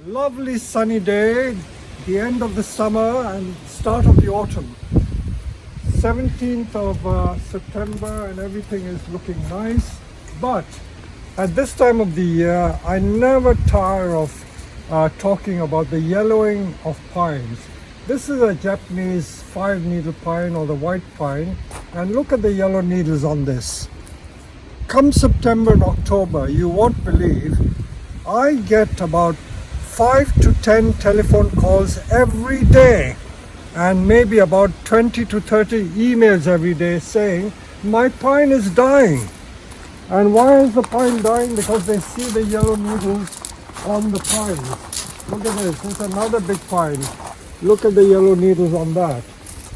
Lovely sunny day, the end of the summer and start of the autumn. 17th of September and everything is looking nice. But at this time of the year, I never tire of talking about the yellowing of pines. This is a Japanese 5-needle pine or the white pine, and look at the yellow needles on this. Come September and October, you won't believe, I get about 5 to 10 telephone calls every day and maybe about 20 to 30 emails every day saying my pine is dying. And why is the pine dying? Because they see the yellow needles on the pine. Look at this, it's another big pine. Look at the yellow needles on that.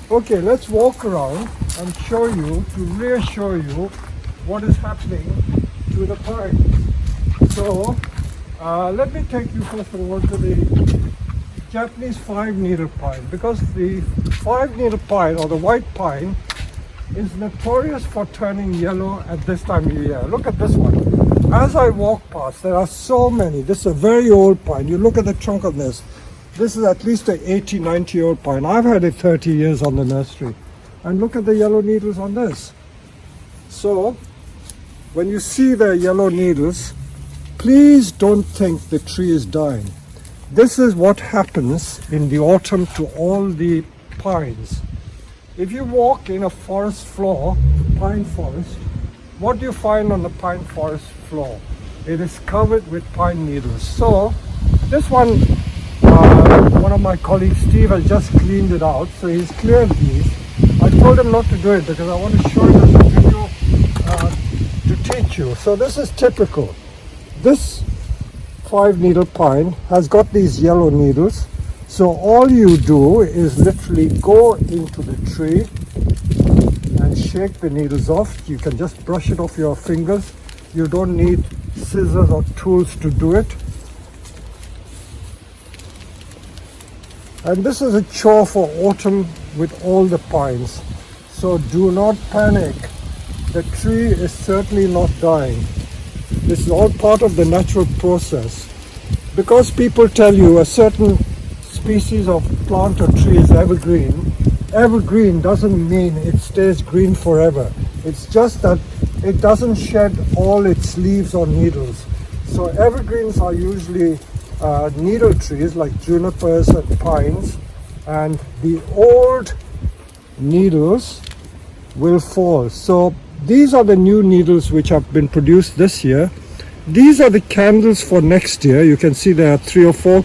Okay, let's walk around and show you, to reassure you what is happening to the pine. So let me take you first of all to the Japanese 5-needle pine, because the 5-needle pine or the white pine is notorious for turning yellow at this time of year. Look at this one. As I walk past, there are so many. This is a very old pine. You look at the trunk of this. This is at least an 80, 90-year-old pine. I've had it 30 years on the nursery. And look at the yellow needles on this. So when you see the yellow needles, please don't think the tree is dying. This is what happens in the autumn to all the pines. If you walk in a forest floor, pine forest, what do you find on the pine forest floor? It is covered with pine needles. So this one of my colleagues, Steve, has just cleaned it out. So he's cleared these. I told him not to do it because I want to show you the video to teach you. So this is typical. This 5-needle pine has got these yellow needles. So all you do is literally go into the tree and shake the needles off. You can just brush it off your fingers. You don't need scissors or tools to do it. And this is a chore for autumn with all the pines. So do not panic. The tree is certainly not dying. This is all part of the natural process. Because people tell you a certain species of plant or tree is evergreen, evergreen doesn't mean it stays green forever. It's just that it doesn't shed all its leaves or needles. So evergreens are usually needle trees like junipers and pines, and the old needles will fall. So these are the new needles which have been produced this year. These are the candles for next year. You can see there are 3 or 4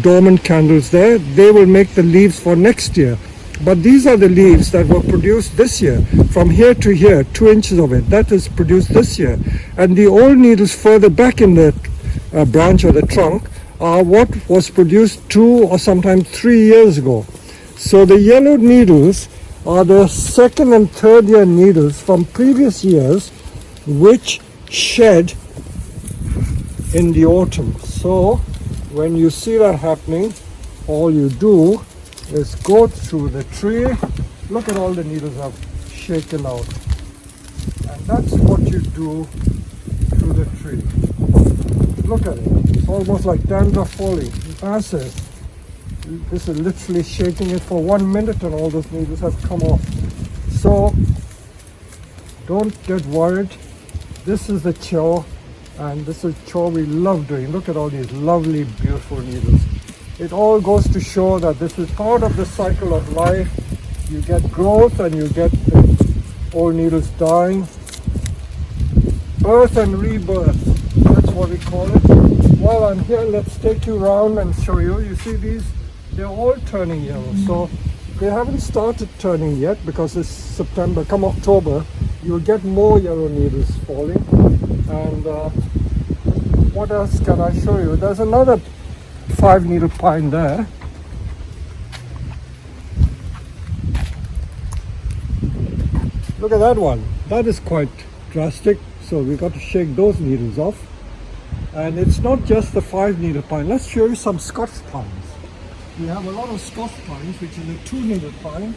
dormant candles there. They will make the leaves for next year. But these are the leaves that were produced this year. From here to here, 2 inches of it, that is produced this year. And the old needles further back in the branch or the trunk are what was produced 2 or sometimes 3 years ago. So the yellow needles are the 2nd and 3rd year needles from previous years which shed in the autumn. So when you see that happening, all you do is go through the tree. Look at all the needles I've shaken out. And that's what you do through the tree. Look at it. It's almost like dandruff falling. Massive. This is literally shaking it for 1 minute and all those needles have come off. So don't get worried. This is the chore, and this is a chore we love doing. Look at all these lovely, beautiful needles. It all goes to show that this is part of the cycle of life. You get growth and you get the old needles dying. Birth and rebirth, that's what we call it. While I'm here, let's take you around and show you. You see these? They're all turning yellow. So they haven't started turning yet because it's September. Come October, you'll get more yellow needles falling. And what else can I show you? There's another 5-needle pine there. Look at that one. That is quite drastic. So we've got to shake those needles off. And it's not just the 5-needle pine. Let's show you some Scotch pines. We have a lot of Scotch pines, which is a 2-needle pine.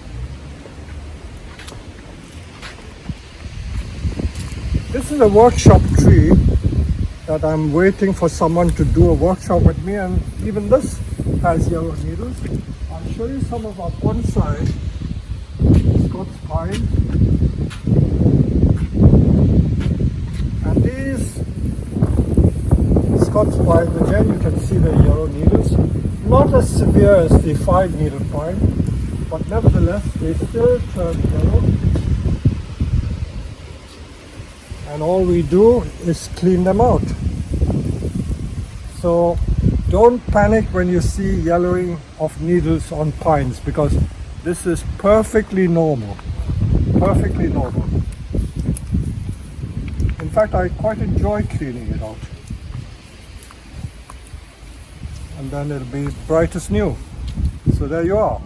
This is a workshop tree that I'm waiting for someone to do a workshop with me, and even this has yellow needles. I'll show you some of our bonsai Scots pine. And these Scots pine, again you can see the yellow needles. Not as severe as the 5-needle pine, but nevertheless they still turn yellow. And all we do is clean them out. So don't panic when you see yellowing of needles on pines, because this is perfectly normal. Perfectly normal. In fact, I quite enjoy cleaning it out. And then it'll be bright as new. So there you are.